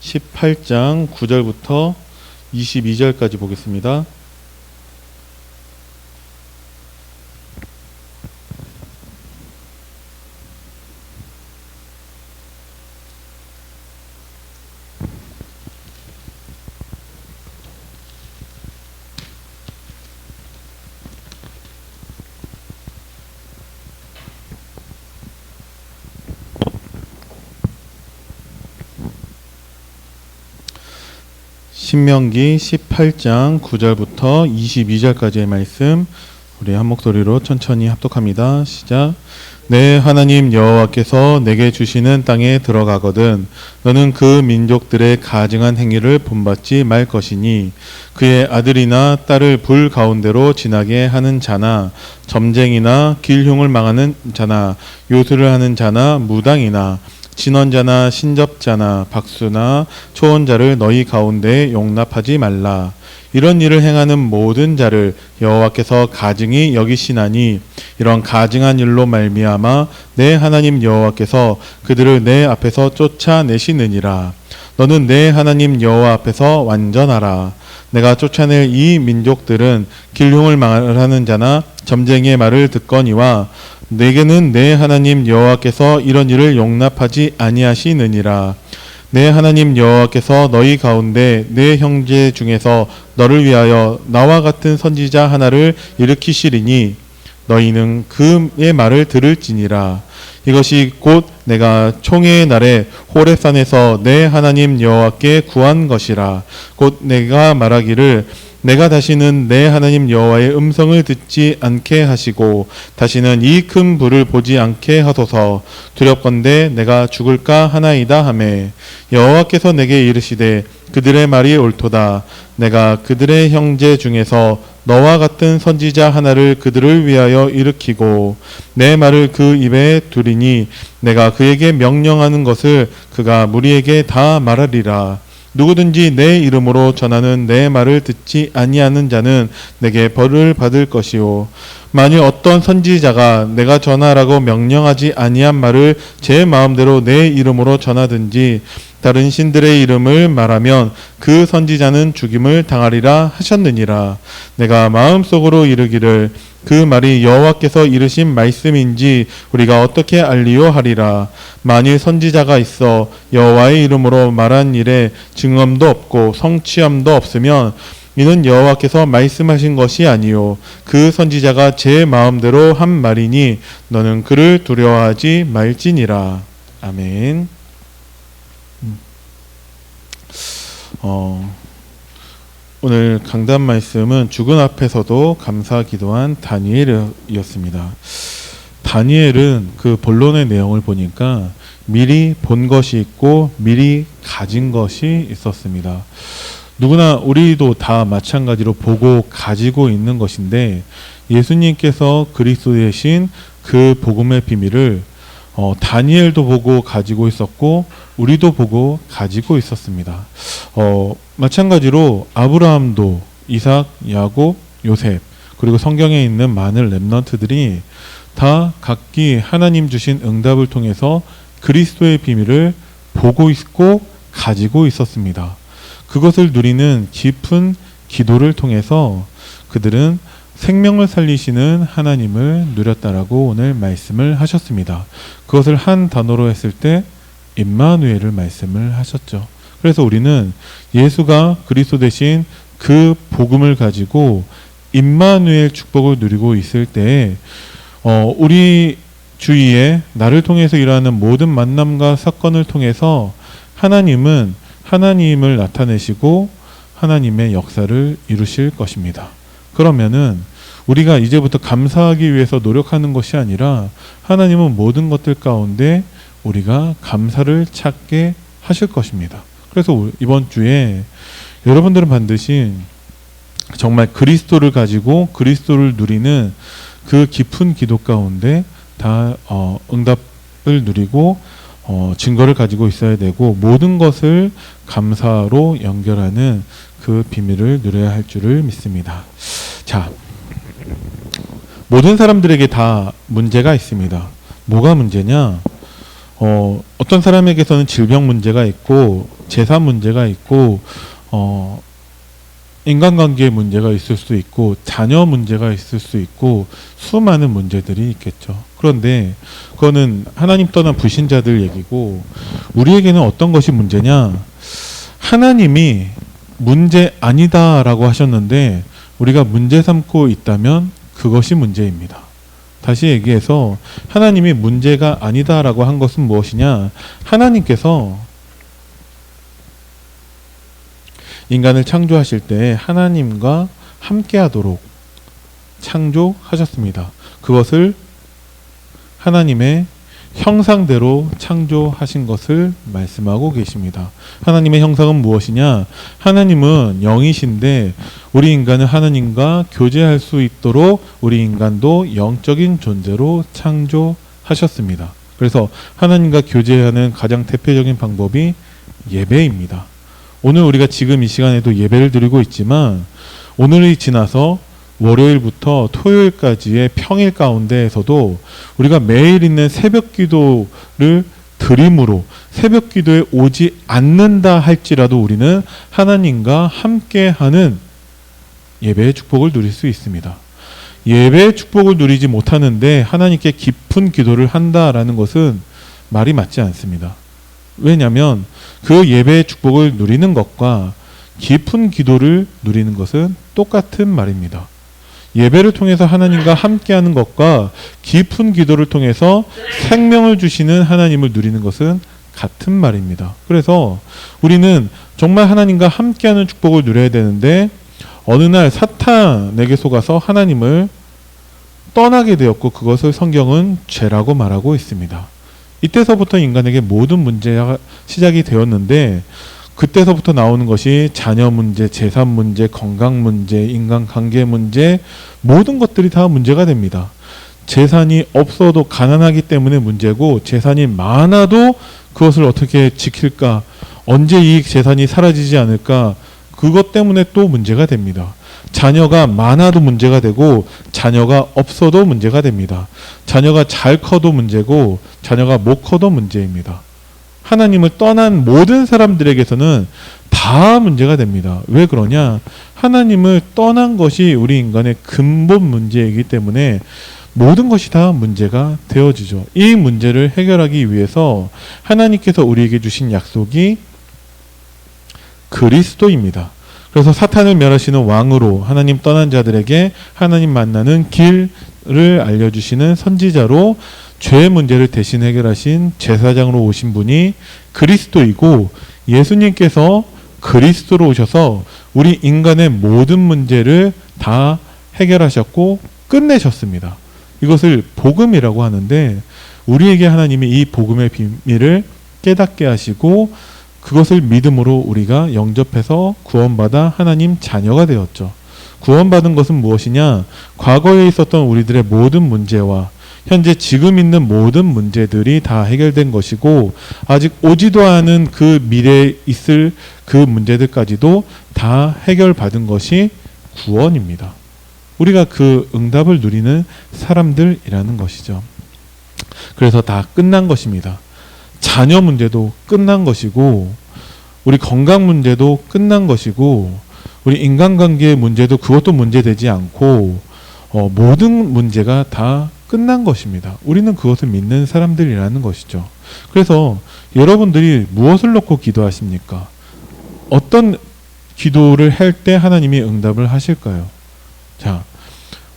18장 9절부터 22절까지 보겠습니다. 신명기 18장 9절부터 22절까지의 말씀 우리 한 목소리로 천천히 합독합니다. 시작. 내 하나님 여호와께서 내게 주시는 땅에 들어가거든 너는 그 민족들의 가증한 행위를 본받지 말 것이니 그의 아들이나 딸을 불 가운데로 지나게 하는 자나 점쟁이나 길흉을 망하는 자나 요술을 하는 자나 무당이나 진언자나 신접자나 박수나 초혼자를 너희 가운데 용납하지 말라. 이런 일을 행하는 모든 자를 여호와께서 가증히 여기시나니 이런 가증한 일로 말미암아 내 하나님 여호와께서 그들을 내 앞에서 쫓아내시느니라. 너는 내 하나님 여호와 앞에서 완전하라. 내가 쫓아낼 이 민족들은 길흉을 말하는 자나 점쟁이의 말을 듣거니와 내게는 내 하나님 여호와께서 이런 일을 용납하지 아니하시느니라. 내 하나님 여호와께서 너희 가운데 내 형제 중에서 너를 위하여 나와 같은 선지자 하나를 일으키시리니 너희는 그의 말을 들을지니라. 이것이 곧 내가 총회의 날에 호렙산에서 내 하나님 여호와께 구한 것이라. 곧 내가 말하기를 내가 다시는 내 하나님 여호와의 음성을 듣지 않게 하시고 다시는 이 큰 불을 보지 않게 하소서. 두렵건대 내가 죽을까 하나이다 하매 여호와께서 내게 이르시되 그들의 말이 옳도다. 내가 그들의 형제 중에서 너와 같은 선지자 하나를 그들을 위하여 일으키고 내 말을 그 입에 두리니 내가 그에게 명령하는 것을 그가 무리에게 다 말하리라. 누구든지 내 이름으로 전하는 내 말을 듣지 아니하는 자는 내게 벌을 받을 것이요 만일 어떤 선지자가 내가 전하라고 명령하지 아니한 말을 제 마음대로 내 이름으로 전하든지 다른 신들의 이름을 말하면 그 선지자는 죽임을 당하리라 하셨느니라. 내가 마음속으로 이르기를 그 말이 여호와께서 이르신 말씀인지 우리가 어떻게 알리요 하리라. 만일 선지자가 있어 여호와의 이름으로 말한 일에 증언도 없고 성취함도 없으면 이는 여호와께서 말씀하신 것이 아니요 그 선지자가 제 마음대로 한 말이니 너는 그를 두려워하지 말지니라. 아멘. 오늘 강단 말씀은 죽은 앞에서도 감사 기도한 다니엘이었습니다. 다니엘은 그 본론의 내용을 보니까 미리 본 것이 있고 미리 가진 것이 있었습니다. 누구나 우리도 다 마찬가지로 보고 가지고 있는 것인데 예수님께서 그리스도 되신 그 복음의 비밀을 다니엘도 보고 가지고 있었고 우리도 보고 가지고 있었습니다. 마찬가지로 아브라함도 이삭, 야곱, 요셉 그리고 성경에 있는 많은 렘넌트들이 다 각기 하나님 주신 응답을 통해서 그리스도의 비밀을 보고 있고 가지고 있었습니다. 그것을 누리는 깊은 기도를 통해서 그들은 생명을 살리시는 하나님을 누렸다라고 오늘 말씀을 하셨습니다. 그것을 한 단어로 했을 때 임마누엘을 말씀을 하셨죠. 그래서 우리는 예수가 그리스도 되신 그 복음을 가지고 임마누엘 축복을 누리고 있을 때 우리 주위에 나를 통해서 일어나는 모든 만남과 사건을 통해서 하나님은 하나님을 나타내시고 하나님의 역사를 이루실 것입니다. 그러면은 우리가 이제부터 감사하기 위해서 노력하는 것이 아니라 하나님은 모든 것들 가운데 우리가 감사를 찾게 하실 것입니다. 그래서 이번 주에 여러분들은 반드시 정말 그리스도를 가지고 그리스도를 누리는 그 깊은 기도 가운데 다 응답을 누리고 증거를 가지고 있어야 되고 모든 것을 감사로 연결하는 그 비밀을 누려야 할 줄을 믿습니다. 자, 모든 사람들에게 다 문제가 있습니다. 뭐가 문제냐? 어떤 사람에게서는 질병 문제가 있고 재산 문제가 있고 인간관계의 문제가 있을 수 있고 자녀 문제가 있을 수 있고 수많은 문제들이 있겠죠. 그런데 그거는 하나님 떠난 불신자들 얘기고, 우리에게는 어떤 것이 문제냐? 하나님이 문제 아니다라고 하셨는데 우리가 문제 삼고 있다면 그것이 문제입니다. 다시 얘기해서 하나님이 문제가 아니다라고 한 것은 무엇이냐? 하나님께서 인간을 창조하실 때 하나님과 함께하도록 창조하셨습니다. 그것을 하나님의 형상대로 창조하신 것을 말씀하고 계십니다. 하나님의 형상은 무엇이냐? 하나님은 영이신데 우리 인간은 하나님과 교제할 수 있도록 우리 인간도 영적인 존재로 창조하셨습니다. 그래서 하나님과 교제하는 가장 대표적인 방법이 예배입니다. 오늘 우리가 지금 이 시간에도 예배를 드리고 있지만, 오늘이 지나서 월요일부터 토요일까지의 평일 가운데에서도 우리가 매일 있는 새벽 기도를 드림으로 새벽 기도에 오지 않는다 할지라도 우리는 하나님과 함께하는 예배의 축복을 누릴 수 있습니다. 예배의 축복을 누리지 못하는데 하나님께 깊은 기도를 한다라는 것은 말이 맞지 않습니다. 왜냐하면 그 예배의 축복을 누리는 것과 깊은 기도를 누리는 것은 똑같은 말입니다. 예배를 통해서 하나님과 함께하는 것과 깊은 기도를 통해서 생명을 주시는 하나님을 누리는 것은 같은 말입니다. 그래서 우리는 정말 하나님과 함께하는 축복을 누려야 되는데, 어느 날 사탄에게 속아서 하나님을 떠나게 되었고 그것을 성경은 죄라고 말하고 있습니다. 이때서부터 인간에게 모든 문제가 시작이 되었는데, 그때서부터 나오는 것이 자녀 문제, 재산 문제, 건강 문제, 인간관계 문제, 모든 것들이 다 문제가 됩니다. 재산이 없어도 가난하기 때문에 문제고, 재산이 많아도 그것을 어떻게 지킬까, 언제 이 재산이 사라지지 않을까, 그것 때문에 또 문제가 됩니다. 자녀가 많아도 문제가 되고 자녀가 없어도 문제가 됩니다. 자녀가 잘 커도 문제고 자녀가 못 커도 문제입니다. 하나님을 떠난 모든 사람들에게서는 다 문제가 됩니다. 왜 그러냐? 하나님을 떠난 것이 우리 인간의 근본 문제이기 때문에 모든 것이 다 문제가 되어지죠. 이 문제를 해결하기 위해서 하나님께서 우리에게 주신 약속이 그리스도입니다. 그래서 사탄을 멸하시는 왕으로, 하나님 떠난 자들에게 하나님 만나는 길을 알려주시는 선지자로, 죄의 문제를 대신 해결하신 제사장으로 오신 분이 그리스도이고, 예수님께서 그리스도로 오셔서 우리 인간의 모든 문제를 다 해결하셨고 끝내셨습니다. 이것을 복음이라고 하는데, 우리에게 하나님이 이 복음의 비밀을 깨닫게 하시고 그것을 믿음으로 우리가 영접해서 구원받아 하나님 자녀가 되었죠. 구원받은 것은 무엇이냐? 과거에 있었던 우리들의 모든 문제와 현재 지금 있는 모든 문제들이 다 해결된 것이고, 아직 오지도 않은 그 미래에 있을 그 문제들까지도 다 해결받은 것이 구원입니다. 우리가 그 응답을 누리는 사람들이라는 것이죠. 그래서 다 끝난 것입니다. 자녀 문제도 끝난 것이고, 우리 건강 문제도 끝난 것이고, 우리 인간관계의 문제도 그것도 문제되지 않고, 모든 문제가 다 끝난 것입니다. 우리는 그것을 믿는 사람들이라는 것이죠. 그래서 여러분들이 무엇을 놓고 기도하십니까? 어떤 기도를 할 때 하나님이 응답을 하실까요? 자,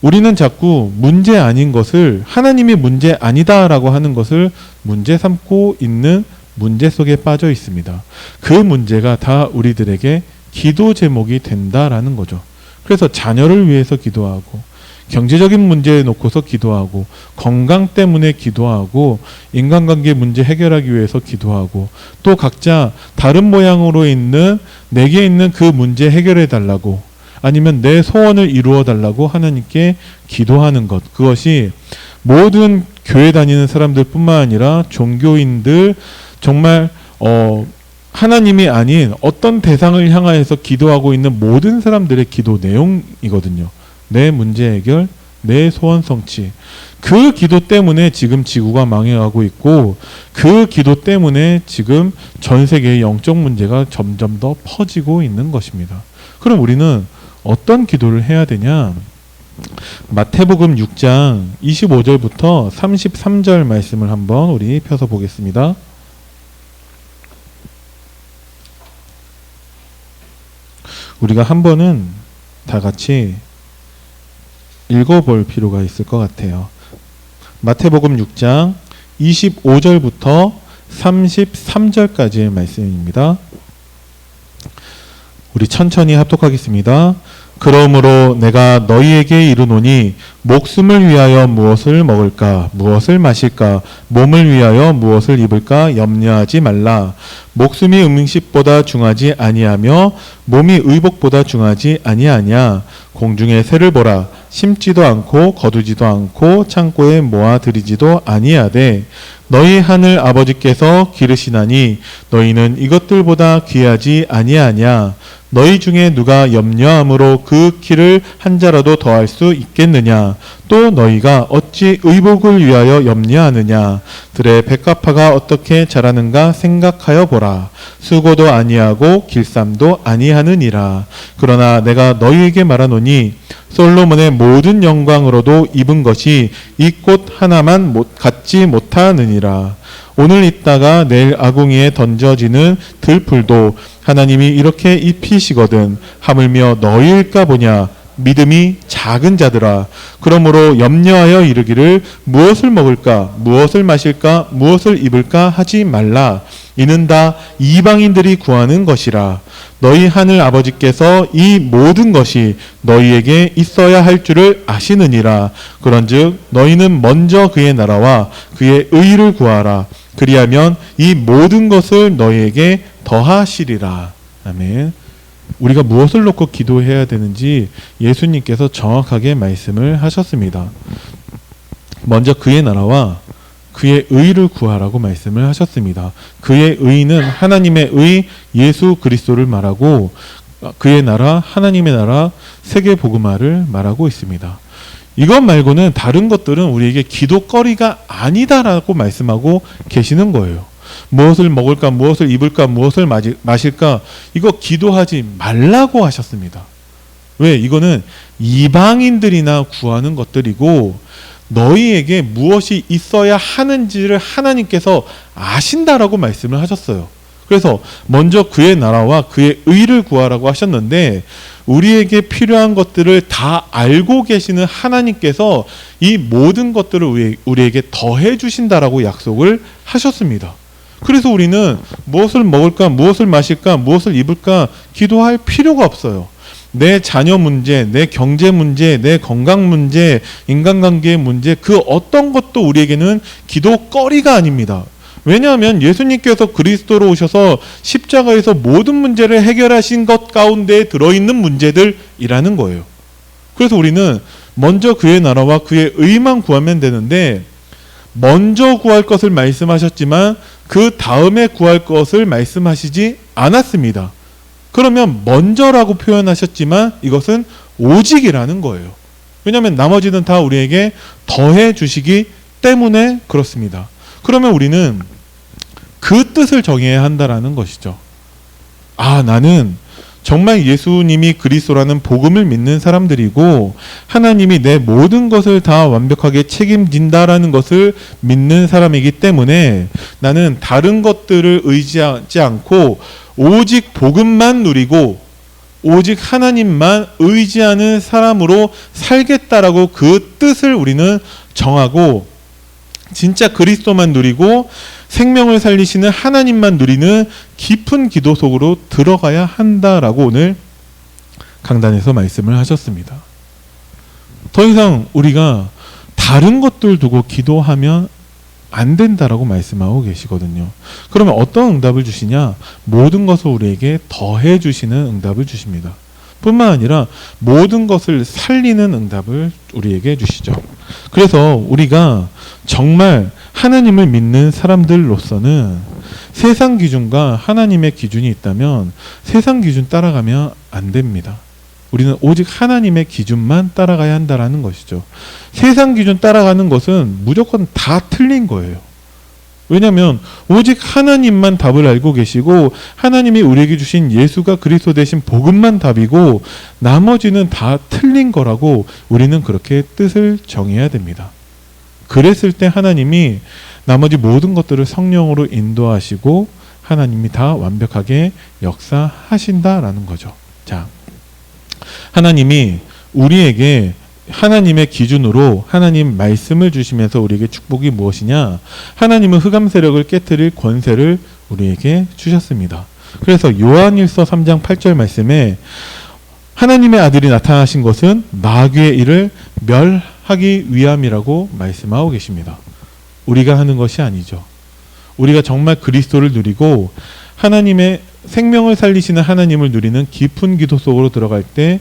우리는 자꾸 문제 아닌 것을, 하나님이 문제 아니다라고 하는 것을 문제 삼고 있는 문제 속에 빠져 있습니다. 그 문제가 다 우리들에게 기도 제목이 된다라는 거죠. 그래서 자녀를 위해서 기도하고, 경제적인 문제에 놓고서 기도하고, 건강 때문에 기도하고, 인간관계 문제 해결하기 위해서 기도하고, 또 각자 다른 모양으로 있는 내게 있는 그 문제 해결해 달라고, 아니면 내 소원을 이루어 달라고 하나님께 기도하는 것, 그것이 모든 교회 다니는 사람들 뿐만 아니라 종교인들, 정말 하나님이 아닌 어떤 대상을 향하여서 기도하고 있는 모든 사람들의 기도 내용이거든요. 내 문제 해결, 내 소원 성취. 그 기도 때문에 지금 지구가 망해가고 있고, 그 기도 때문에 지금 전 세계의 영적 문제가 점점 더 퍼지고 있는 것입니다. 그럼 우리는 어떤 기도를 해야 되냐? 마태복음 6장 25절부터 33절 말씀을 한번 우리 펴서 보겠습니다. 우리가 한 번은 다 같이 읽어볼 필요가 있을 것 같아요. 마태복음 6장 25절부터 33절까지의 말씀입니다. 우리 천천히 합독하겠습니다. 그러므로 내가 너희에게 이르노니 목숨을 위하여 무엇을 먹을까 무엇을 마실까 몸을 위하여 무엇을 입을까 염려하지 말라. 목숨이 음식보다 중하지 아니하며 몸이 의복보다 중하지 아니하냐. 공중의 새를 보라. 심지도 않고 거두지도 않고 창고에 모아 들이지도 아니하되 너희 하늘 아버지께서 기르시나니 너희는 이것들보다 귀하지 아니하냐. 너희 중에 누가 염려함으로 그 키를 한 자라도 더할 수 있겠느냐. 또 너희가 어찌 의복을 위하여 염려하느냐. 들의 백합화가 어떻게 자라는가 생각하여 보라. 수고도 아니하고 길쌈도 아니하느니라. 그러나 내가 너희에게 말하노니 솔로몬의 모든 영광으로도 입은 것이 이 꽃 하나만 갖지 못하느니라. 오늘 있다가 내일 아궁이에 던져지는 들풀도 하나님이 이렇게 입히시거든. 하물며 너희일까 보냐. 믿음이 작은 자들아. 그러므로 염려하여 이르기를 무엇을 먹을까 무엇을 마실까 무엇을 입을까 하지 말라. 이는 다 이방인들이 구하는 것이라. 너희 하늘 아버지께서 이 모든 것이 너희에게 있어야 할 줄을 아시느니라. 그런즉 너희는 먼저 그의 나라와 그의 의를 구하라. 그리하면 이 모든 것을 너희에게 더하시리라. 아멘. 우리가 무엇을 놓고 기도해야 되는지 예수님께서 정확하게 말씀을 하셨습니다. 먼저 그의 나라와 그의 의를 구하라고 말씀을 하셨습니다. 그의 의는 하나님의 의 예수 그리스도를 말하고 그의 나라 하나님의 나라 세계 복음화를 말하고 있습니다. 이것 말고는 다른 것들은 우리에게 기도거리가 아니다라고 말씀하고 계시는 거예요. 무엇을 먹을까 무엇을 입을까 무엇을 마실까 이거 기도하지 말라고 하셨습니다. 왜? 이거는 이방인들이나 구하는 것들이고 너희에게 무엇이 있어야 하는지를 하나님께서 아신다라고 말씀을 하셨어요. 그래서 먼저 그의 나라와 그의 의를 구하라고 하셨는데 우리에게 필요한 것들을 다 알고 계시는 하나님께서 이 모든 것들을 우리에게 더해 주신다라고 약속을 하셨습니다. 그래서 우리는 무엇을 먹을까 무엇을 마실까 무엇을 입을까 기도할 필요가 없어요. 내 자녀 문제, 내 경제 문제, 내 건강 문제, 인간관계의 문제 그 어떤 것도 우리에게는 기도거리가 아닙니다. 왜냐하면 예수님께서 그리스도로 오셔서 십자가에서 모든 문제를 해결하신 것 가운데 들어있는 문제들이라는 거예요. 그래서 우리는 먼저 그의 나라와 그의 의만 구하면 되는데 먼저 구할 것을 말씀하셨지만 그 다음에 구할 것을 말씀하시지 않았습니다. 그러면 먼저라고 표현하셨지만 이것은 오직이라는 거예요. 왜냐하면 나머지는 다 우리에게 더해 주시기 때문에 그렇습니다. 그러면 우리는 그 뜻을 정해야 한다라는 것이죠. 아, 나는 정말 예수님이 그리스도라는 복음을 믿는 사람들이고 하나님이 내 모든 것을 다 완벽하게 책임진다라는 것을 믿는 사람이기 때문에 나는 다른 것들을 의지하지 않고 오직 복음만 누리고 오직 하나님만 의지하는 사람으로 살겠다라고 그 뜻을 우리는 정하고 진짜 그리스도만 누리고 생명을 살리시는 하나님만 누리는 깊은 기도 속으로 들어가야 한다라고 오늘 강단에서 말씀을 하셨습니다. 더 이상 우리가 다른 것들 두고 기도하면 안 된다라고 말씀하고 계시거든요. 그러면 어떤 응답을 주시냐? 모든 것을 우리에게 더해 주시는 응답을 주십니다. 뿐만 아니라 모든 것을 살리는 응답을 우리에게 주시죠. 그래서 우리가 정말 하나님을 믿는 사람들로서는 세상 기준과 하나님의 기준이 있다면 세상 기준 따라가면 안 됩니다. 우리는 오직 하나님의 기준만 따라가야 한다라는 것이죠. 세상 기준 따라가는 것은 무조건 다 틀린 거예요. 왜냐하면 오직 하나님만 답을 알고 계시고 하나님이 우리에게 주신 예수가 그리스도 되신 복음만 답이고 나머지는 다 틀린 거라고 우리는 그렇게 뜻을 정해야 됩니다. 그랬을 때 하나님이 나머지 모든 것들을 성령으로 인도하시고 하나님이 다 완벽하게 역사하신다라는 거죠. 자, 하나님이 우리에게 하나님의 기준으로 하나님 말씀을 주시면서 우리에게 축복이 무엇이냐? 하나님은 흑암 세력을 깨트릴 권세를 우리에게 주셨습니다. 그래서 요한일서 3장 8절 말씀에 하나님의 아들이 나타나신 것은 마귀의 일을 멸하기 위함이라고 말씀하고 계십니다. 우리가 하는 것이 아니죠. 우리가 정말 그리스도를 누리고 하나님의 생명을 살리시는 하나님을 누리는 깊은 기도 속으로 들어갈 때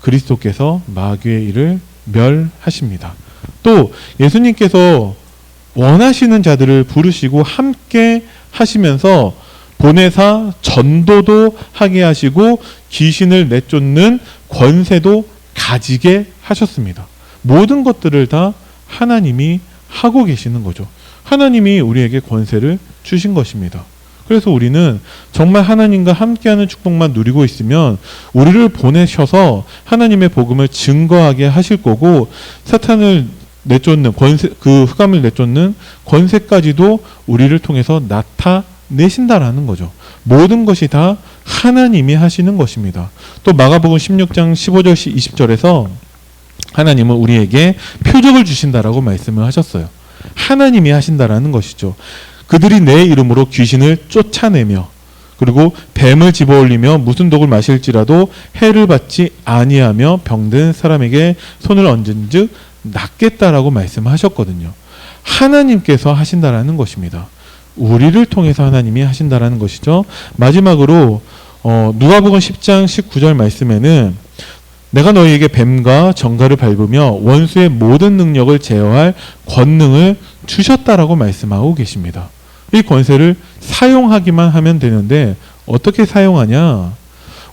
그리스도께서 마귀의 일을 멸하십니다. 또 예수님께서 원하시는 자들을 부르시고 함께 하시면서 보내사 전도도 하게 하시고 귀신을 내쫓는 권세도 가지게 하셨습니다. 모든 것들을 다 하나님이 하고 계시는 거죠. 하나님이 우리에게 권세를 주신 것입니다. 그래서 우리는 정말 하나님과 함께하는 축복만 누리고 있으면 우리를 보내셔서 하나님의 복음을 증거하게 하실 거고 사탄을 내쫓는 권세, 그 흑암을 내쫓는 권세까지도 우리를 통해서 나타내신다라는 거죠. 모든 것이 다 하나님이 하시는 것입니다. 또 마가복음 16장 15절 20절에서 하나님은 우리에게 표적을 주신다라고 말씀을 하셨어요. 하나님이 하신다라는 것이죠. 그들이 내 이름으로 귀신을 쫓아내며 그리고 뱀을 집어올리며 무슨 독을 마실지라도 해를 받지 아니하며 병든 사람에게 손을 얹은즉 낫겠다라고 말씀하셨거든요. 하나님께서 하신다라는 것입니다. 우리를 통해서 하나님이 하신다라는 것이죠. 마지막으로 누가복음 10장 19절 말씀에는 내가 너희에게 뱀과 정갈을 밟으며 원수의 모든 능력을 제어할 권능을 주셨다라고 말씀하고 계십니다. 이 권세를 사용하기만 하면 되는데 어떻게 사용하냐?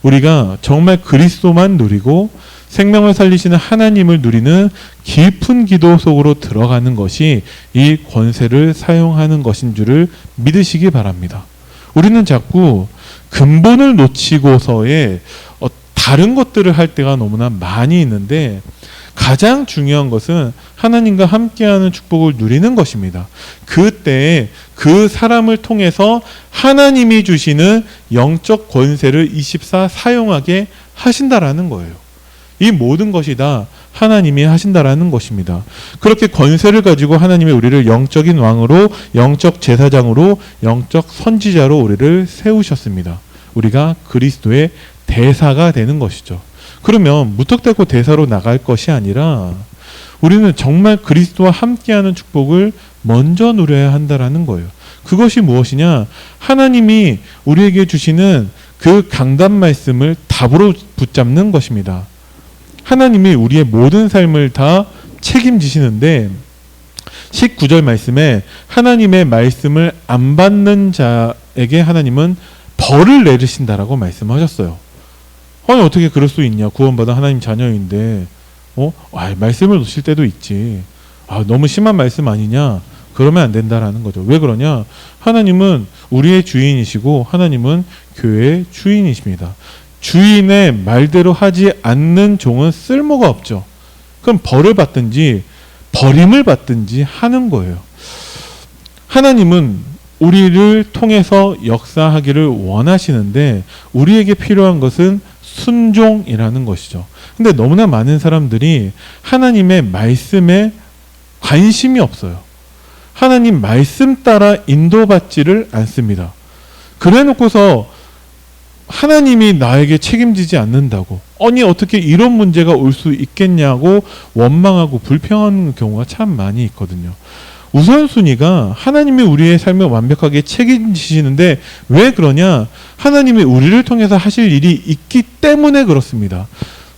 우리가 정말 그리스도만 누리고 생명을 살리시는 하나님을 누리는 깊은 기도 속으로 들어가는 것이 이 권세를 사용하는 것인 줄을 믿으시기 바랍니다. 우리는 자꾸 근본을 놓치고서의 다른 것들을 할 때가 너무나 많이 있는데 가장 중요한 것은 하나님과 함께하는 축복을 누리는 것입니다. 그때 그 사람을 통해서 하나님이 주시는 영적 권세를 24 사용하게 하신다라는 거예요. 이 모든 것이 다 하나님이 하신다라는 것입니다. 그렇게 권세를 가지고 하나님이 우리를 영적인 왕으로, 영적 제사장으로, 영적 선지자로 우리를 세우셨습니다. 우리가 그리스도의 대사가 되는 것이죠. 그러면 무턱대고 대사로 나갈 것이 아니라 우리는 정말 그리스도와 함께하는 축복을 먼저 누려야 한다라는 거예요. 그것이 무엇이냐? 하나님이 우리에게 주시는 그 강단 말씀을 답으로 붙잡는 것입니다. 하나님이 우리의 모든 삶을 다 책임지시는데 19절 말씀에 하나님의 말씀을 안 받는 자에게 하나님은 벌을 내리신다라고 말씀하셨어요. 아니 어떻게 그럴 수 있냐? 구원받은 하나님 자녀인데 말씀을 놓칠 때도 있지. 너무 심한 말씀 아니냐? 그러면 안 된다라는 거죠. 왜 그러냐? 하나님은 우리의 주인이시고 하나님은 교회의 주인이십니다. 주인의 말대로 하지 않는 종은 쓸모가 없죠. 그럼 벌을 받든지 버림을 받든지 하는 거예요. 하나님은 우리를 통해서 역사하기를 원하시는데 우리에게 필요한 것은 순종이라는 것이죠. 근데 너무나 많은 사람들이 하나님의 말씀에 관심이 없어요. 하나님 말씀 따라 인도받지를 않습니다. 그래 놓고서 하나님이 나에게 책임지지 않는다고, 아니 어떻게 이런 문제가 올 수 있겠냐고 원망하고 불평하는 경우가 참 많이 있거든요. 우선순위가 하나님이 우리의 삶을 완벽하게 책임지시는데 왜 그러냐? 하나님이 우리를 통해서 하실 일이 있기 때문에 그렇습니다.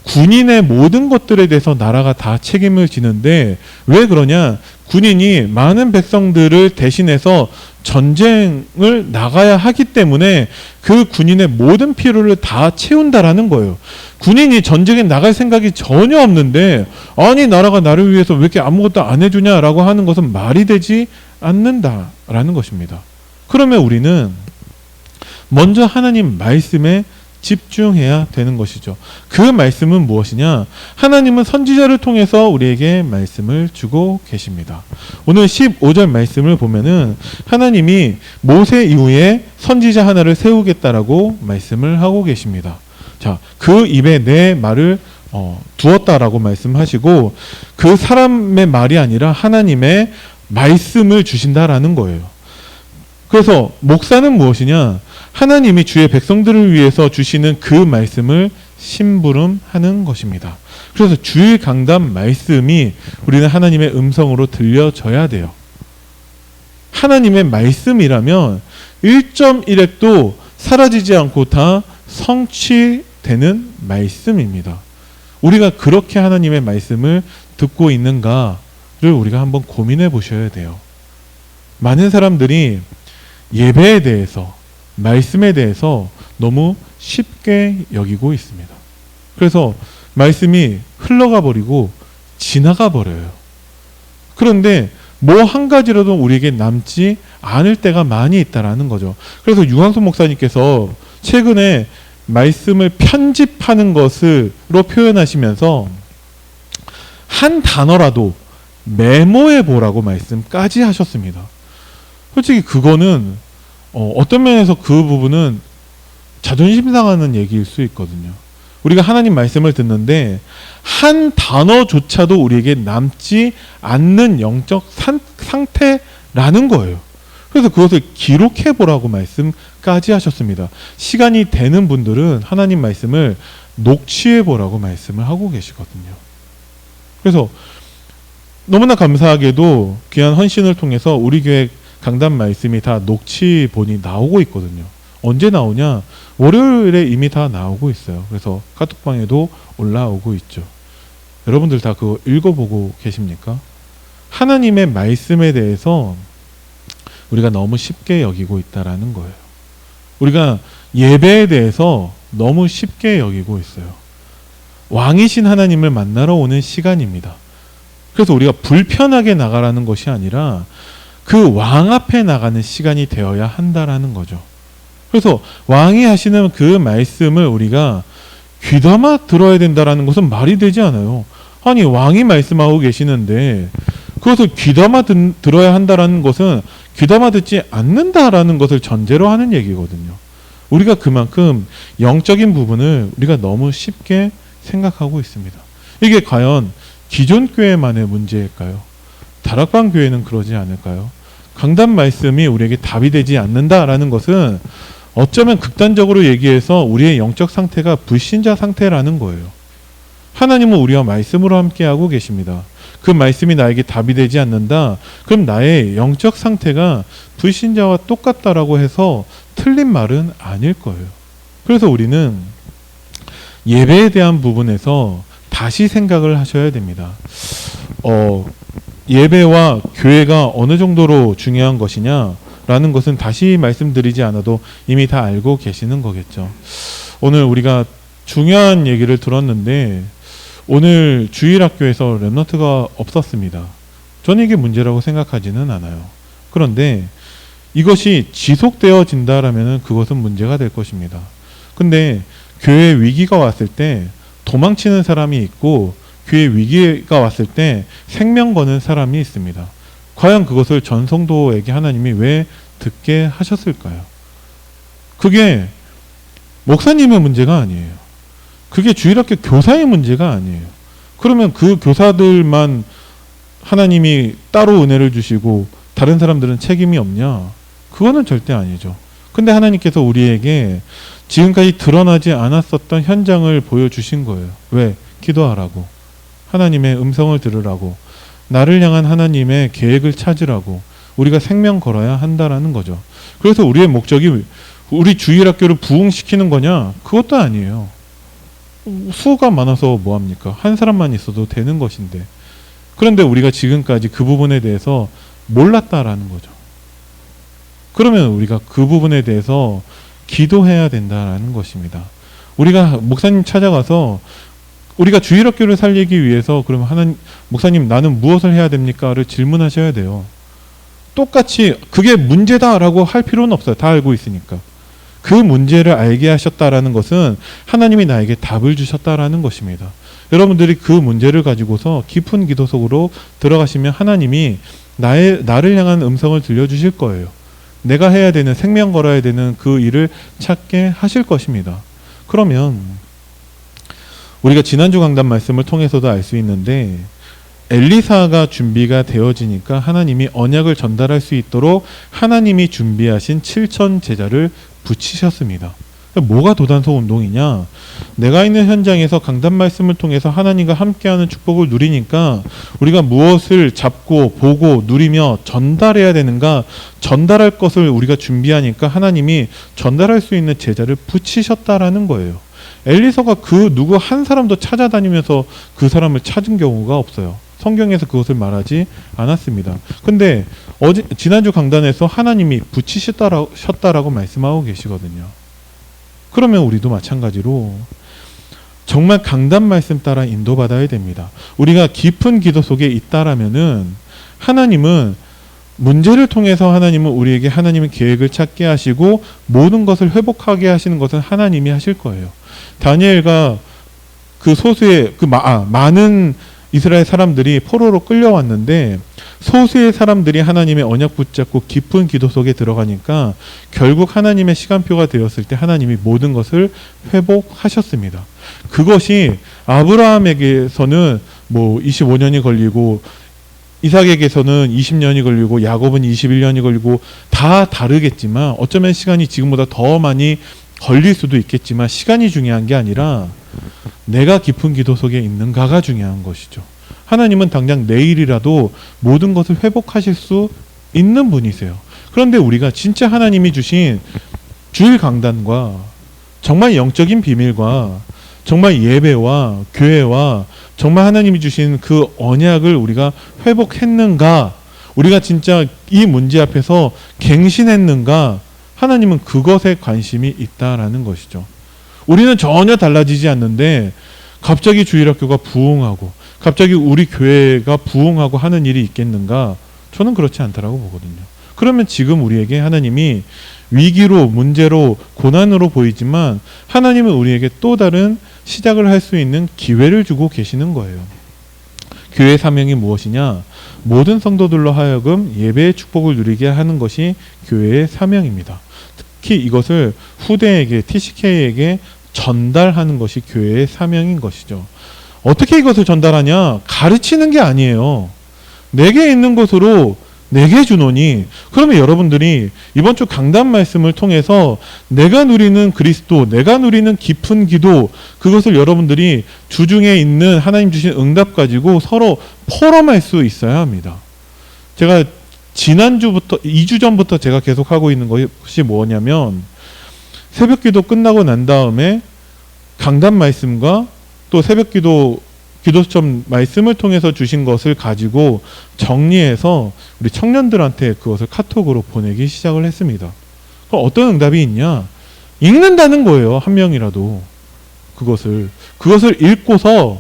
군인의 모든 것들에 대해서 나라가 다 책임을 지는데 왜 그러냐? 군인이 많은 백성들을 대신해서 전쟁을 나가야 하기 때문에 그 군인의 모든 필요를 다 채운다라는 거예요. 군인이 전쟁에 나갈 생각이 전혀 없는데 아니 나라가 나를 위해서 왜 이렇게 아무것도 안 해주냐라고 하는 것은 말이 되지 않는다라는 것입니다. 그러면 우리는 먼저 하나님 말씀에 집중해야 되는 것이죠. 그 말씀은 무엇이냐? 하나님은 선지자를 통해서 우리에게 말씀을 주고 계십니다. 오늘 15절 말씀을 보면은 하나님이 모세 이후에 선지자 하나를 세우겠다라고 말씀을 하고 계십니다. 자, 그 입에 내 말을 두었다라고 말씀하시고 그 사람의 말이 아니라 하나님의 말씀을 주신다라는 거예요. 그래서 목사는 무엇이냐? 하나님이 주의 백성들을 위해서 주시는 그 말씀을 심부름하는 것입니다. 그래서 주일 강단 말씀이 우리는 하나님의 음성으로 들려져야 돼요. 하나님의 말씀이라면 1.1핵도 사라지지 않고 다 성취되는 말씀입니다. 우리가 그렇게 하나님의 말씀을 듣고 있는가를 우리가 한번 고민해 보셔야 돼요. 많은 사람들이 예배에 대해서 말씀에 대해서 너무 쉽게 여기고 있습니다. 그래서 말씀이 흘러가 버리고 지나가 버려요. 그런데 뭐 한 가지라도 우리에게 남지 않을 때가 많이 있다라는 거죠. 그래서 유광수 목사님께서 최근에 말씀을 편집하는 것으로 표현하시면서 한 단어라도 메모해 보라고 말씀까지 하셨습니다. 솔직히 그거는 어떤 면에서 그 부분은 자존심 상하는 얘기일 수 있거든요. 우리가 하나님 말씀을 듣는데 한 단어조차도 우리에게 남지 않는 영적 상태라는 거예요. 그래서 그것을 기록해 보라고 말씀까지 하셨습니다. 시간이 되는 분들은 하나님 말씀을 녹취해 보라고 말씀을 하고 계시거든요. 그래서 너무나 감사하게도 귀한 헌신을 통해서 우리 교회 강단 말씀이 다 녹취본이 나오고 있거든요. 언제 나오냐? 월요일에 이미 다 나오고 있어요. 그래서 카톡방에도 올라오고 있죠. 여러분들 다 그거 읽어보고 계십니까? 하나님의 말씀에 대해서 우리가 너무 쉽게 여기고 있다라는 거예요. 우리가 예배에 대해서 너무 쉽게 여기고 있어요. 왕이신 하나님을 만나러 오는 시간입니다. 그래서 우리가 불편하게 나가라는 것이 아니라 그 왕 앞에 나가는 시간이 되어야 한다라는 거죠. 그래서 왕이 하시는 그 말씀을 우리가 귀담아 들어야 된다라는 것은 말이 되지 않아요. 아니 왕이 말씀하고 계시는데 그것을 귀담아 들어야 한다라는 것은 귀담아 듣지 않는다라는 것을 전제로 하는 얘기거든요. 우리가 그만큼 영적인 부분을 우리가 너무 쉽게 생각하고 있습니다. 이게 과연 기존 교회만의 문제일까요? 다락방 교회는 그러지 않을까요? 강단 말씀이 우리에게 답이 되지 않는다라는 것은 어쩌면 극단적으로 얘기해서 우리의 영적 상태가 불신자 상태라는 거예요. 하나님은 우리와 말씀으로 함께하고 계십니다. 그 말씀이 나에게 답이 되지 않는다. 그럼 나의 영적 상태가 불신자와 똑같다라고 해서 틀린 말은 아닐 거예요. 그래서 우리는 예배에 대한 부분에서 다시 생각을 하셔야 됩니다. 예배와 교회가 어느 정도로 중요한 것이냐라는 것은 다시 말씀드리지 않아도 이미 다 알고 계시는 거겠죠. 오늘 우리가 중요한 얘기를 들었는데 오늘 주일학교에서 랩너트가 없었습니다. 저는 이게 문제라고 생각하지는 않아요. 그런데 이것이 지속되어진다라면 그것은 문제가 될 것입니다. 근데 교회 위기가 왔을 때 도망치는 사람이 있고 교회 위기가 왔을 때 생명 거는 사람이 있습니다. 과연 그것을 전 성도에게 하나님이 왜 듣게 하셨을까요? 그게 목사님의 문제가 아니에요. 그게 주일학교 교사의 문제가 아니에요. 그러면 그 교사들만 하나님이 따로 은혜를 주시고 다른 사람들은 책임이 없냐? 그거는 절대 아니죠. 근데 하나님께서 우리에게 지금까지 드러나지 않았었던 현장을 보여주신 거예요. 왜? 기도하라고. 하나님의 음성을 들으라고. 나를 향한 하나님의 계획을 찾으라고. 우리가 생명 걸어야 한다라는 거죠. 그래서 우리의 목적이 우리 주일학교를 부흥시키는 거냐? 그것도 아니에요. 수가 많아서 뭐합니까? 한 사람만 있어도 되는 것인데 그런데 우리가 지금까지 그 부분에 대해서 몰랐다라는 거죠. 그러면 우리가 그 부분에 대해서 기도해야 된다라는 것입니다. 우리가 목사님 찾아가서 우리가 주일학교를 살리기 위해서 그러면 하나님, 목사님 나는 무엇을 해야 됩니까?를 질문하셔야 돼요. 똑같이 그게 문제다라고 할 필요는 없어요. 다 알고 있으니까. 그 문제를 알게 하셨다라는 것은 하나님이 나에게 답을 주셨다라는 것입니다. 여러분들이 그 문제를 가지고서 깊은 기도 속으로 들어가시면 하나님이 나를 향한 음성을 들려주실 거예요. 내가 해야 되는, 생명 걸어야 되는 그 일을 찾게 하실 것입니다. 그러면 우리가 지난주 강단 말씀을 통해서도 알 수 있는데 엘리사가 준비가 되어지니까 하나님이 언약을 전달할 수 있도록 하나님이 준비하신 7천 제자를 붙이셨습니다. 뭐가 도단소 운동이냐? 내가 있는 현장에서 강단 말씀을 통해서 하나님과 함께하는 축복을 누리니까 우리가 무엇을 잡고 보고 누리며 전달해야 되는가, 전달할 것을 우리가 준비하니까 하나님이 전달할 수 있는 제자를 붙이셨다라는 거예요. 엘리사가 그 누구 한 사람도 찾아다니면서 그 사람을 찾은 경우가 없어요. 성경에서 그것을 말하지 않았습니다. 근데 지난주 강단에서 하나님이 붙이셨다라고 말씀하고 계시거든요. 그러면 우리도 마찬가지로 정말 강단 말씀 따라 인도받아야 됩니다. 우리가 깊은 기도 속에 있다라면은 하나님은 문제를 통해서 하나님은 우리에게 하나님의 계획을 찾게 하시고 모든 것을 회복하게 하시는 것은 하나님이 하실 거예요. 다니엘과 그 소수의 많은 이스라엘 사람들이 포로로 끌려왔는데 소수의 사람들이 하나님의 언약 붙잡고 깊은 기도 속에 들어가니까 결국 하나님의 시간표가 되었을 때 하나님이 모든 것을 회복하셨습니다. 그것이 아브라함에게서는 25년이 걸리고 이삭에게서는 20년이 걸리고 야곱은 21년이 걸리고 다 다르겠지만 어쩌면 시간이 지금보다 더 많이 걸릴 수도 있겠지만 시간이 중요한 게 아니라 내가 깊은 기도 속에 있는가가 중요한 것이죠. 하나님은 당장 내일이라도 모든 것을 회복하실 수 있는 분이세요. 그런데 우리가 진짜 하나님이 주신 주일 강단과 정말 영적인 비밀과 정말 예배와 교회와 정말 하나님이 주신 그 언약을 우리가 회복했는가, 우리가 진짜 이 문제 앞에서 갱신했는가, 하나님은 그것에 관심이 있다라는 것이죠. 우리는 전혀 달라지지 않는데 갑자기 주일학교가 부흥하고 갑자기 우리 교회가 부흥하고 하는 일이 있겠는가? 저는 그렇지 않다라고 보거든요. 그러면 지금 우리에게 하나님이 위기로, 문제로, 고난으로 보이지만 하나님은 우리에게 또 다른 시작을 할 수 있는 기회를 주고 계시는 거예요. 교회의 사명이 무엇이냐? 모든 성도들로 하여금 예배의 축복을 누리게 하는 것이 교회의 사명입니다. 특히 이것을 후대에게, TCK에게 전달하는 것이 교회의 사명인 것이죠. 어떻게 이것을 전달하냐? 가르치는 게 아니에요. 내게 있는 것으로 내게 주노니. 그러면 여러분들이 이번 주 강단 말씀을 통해서 내가 누리는 그리스도, 내가 누리는 깊은 기도, 그것을 여러분들이 주중에 있는 하나님 주신 응답 가지고 서로 포럼할 수 있어야 합니다. 제가 지난주부터 2주 전부터 제가 계속 하고 있는 것이 뭐냐면 새벽 기도 끝나고 난 다음에 강단 말씀과 또 새벽 기도점 말씀을 통해서 주신 것을 가지고 정리해서 우리 청년들한테 그것을 카톡으로 보내기 시작을 했습니다. 그럼 어떤 응답이 있냐? 읽는다는 거예요. 한 명이라도. 그것을 읽고서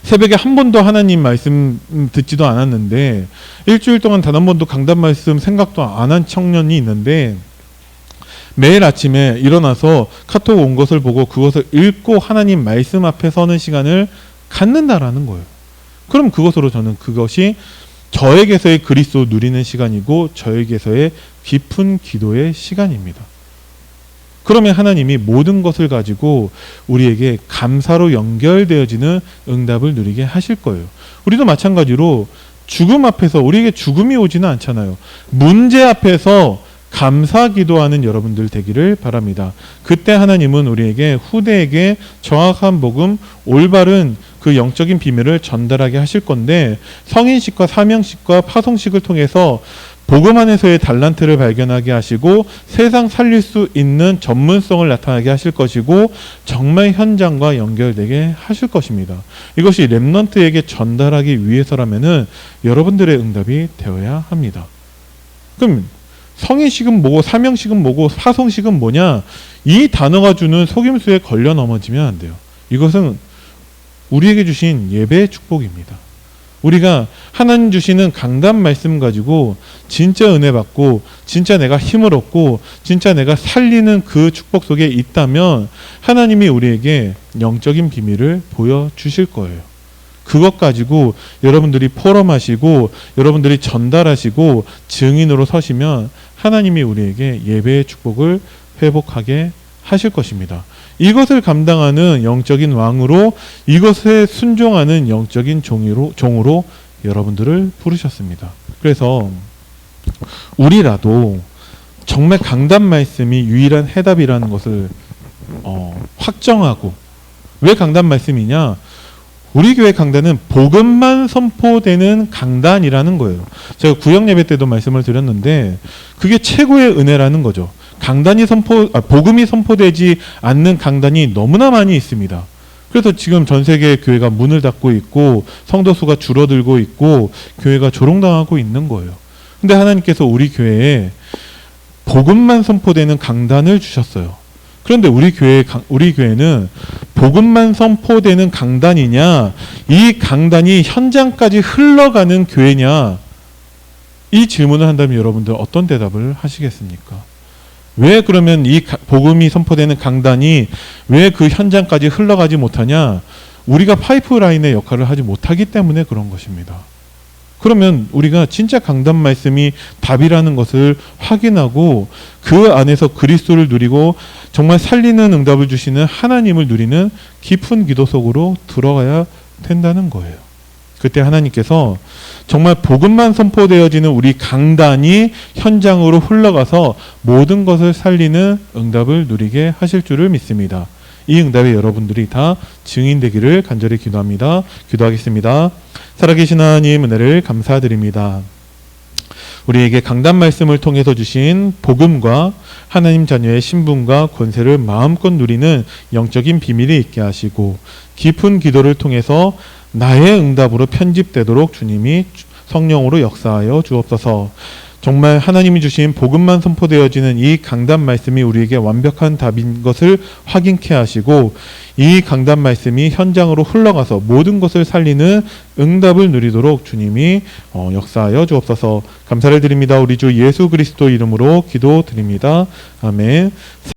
새벽에 한 번도 하나님 말씀 듣지도 않았는데 일주일 동안 단 한 번도 강단 말씀 생각도 안 한 청년이 있는데 매일 아침에 일어나서 카톡 온 것을 보고 그것을 읽고 하나님 말씀 앞에 서는 시간을 갖는다라는 거예요. 그럼 그것으로 저는 그것이 저에게서의 그리스도 누리는 시간이고 저에게서의 깊은 기도의 시간입니다. 그러면 하나님이 모든 것을 가지고 우리에게 감사로 연결되어지는 응답을 누리게 하실 거예요. 우리도 마찬가지로 죽음 앞에서 우리에게 죽음이 오지는 않잖아요. 문제 앞에서 감사 기도하는 여러분들 되기를 바랍니다. 그때 하나님은 우리에게 후대에게 정확한 복음, 올바른 그 영적인 비밀을 전달하게 하실 건데 성인식과 사명식과 파송식을 통해서 복음 안에서의 달란트를 발견하게 하시고 세상 살릴 수 있는 전문성을 나타나게 하실 것이고 정말 현장과 연결되게 하실 것입니다. 이것이 렘넌트에게 전달하기 위해서라면은 여러분들의 응답이 되어야 합니다. 그럼 성인식은 뭐고 사명식은 뭐고 파송식은 뭐냐? 이 단어가 주는 속임수에 걸려 넘어지면 안 돼요. 이것은 우리에게 주신 예배의 축복입니다. 우리가 하나님 주시는 강단 말씀 가지고 진짜 은혜 받고 진짜 내가 힘을 얻고 진짜 내가 살리는 그 축복 속에 있다면 하나님이 우리에게 영적인 비밀을 보여주실 거예요. 그것 가지고 여러분들이 포럼하시고 여러분들이 전달하시고 증인으로 서시면 하나님이 우리에게 예배의 축복을 회복하게 하실 것입니다. 이것을 감당하는 영적인 왕으로 이것에 순종하는 영적인 종으로 여러분들을 부르셨습니다. 그래서 우리라도 정말 강단 말씀이 유일한 해답이라는 것을 확정하고, 왜 강단 말씀이냐? 우리 교회 강단은 복음만 선포되는 강단이라는 거예요. 제가 구역 예배 때도 말씀을 드렸는데 그게 최고의 은혜라는 거죠. 복음이 선포되지 않는 강단이 너무나 많이 있습니다. 그래서 지금 전 세계 교회가 문을 닫고 있고 성도 수가 줄어들고 있고 교회가 조롱당하고 있는 거예요. 근데 하나님께서 우리 교회에 복음만 선포되는 강단을 주셨어요. 그런데 우리 교회는 복음만 선포되는 강단이냐, 이 강단이 현장까지 흘러가는 교회냐, 이 질문을 한다면 여러분들 어떤 대답을 하시겠습니까? 왜 그러면 이 복음이 선포되는 강단이 왜 그 현장까지 흘러가지 못하냐? 우리가 파이프라인의 역할을 하지 못하기 때문에 그런 것입니다. 그러면 우리가 진짜 강단 말씀이 답이라는 것을 확인하고 그 안에서 그리스도를 누리고 정말 살리는 응답을 주시는 하나님을 누리는 깊은 기도 속으로 들어가야 된다는 거예요. 그때 하나님께서 정말 복음만 선포되어지는 우리 강단이 현장으로 흘러가서 모든 것을 살리는 응답을 누리게 하실 줄을 믿습니다. 이 응답에 여러분들이 다 증인되기를 간절히 기도합니다. 기도하겠습니다. 살아계신 하나님 은혜를 감사드립니다. 우리에게 강단 말씀을 통해서 주신 복음과 하나님 자녀의 신분과 권세를 마음껏 누리는 영적인 비밀이 있게 하시고 깊은 기도를 통해서 나의 응답으로 편집되도록 주님이 성령으로 역사하여 주옵소서. 정말 하나님이 주신 복음만 선포되어지는 이 강단 말씀이 우리에게 완벽한 답인 것을 확인케 하시고 이 강단 말씀이 현장으로 흘러가서 모든 것을 살리는 응답을 누리도록 주님이 역사하여 주옵소서. 감사를 드립니다. 우리 주 예수 그리스도 이름으로 기도드립니다. 아멘.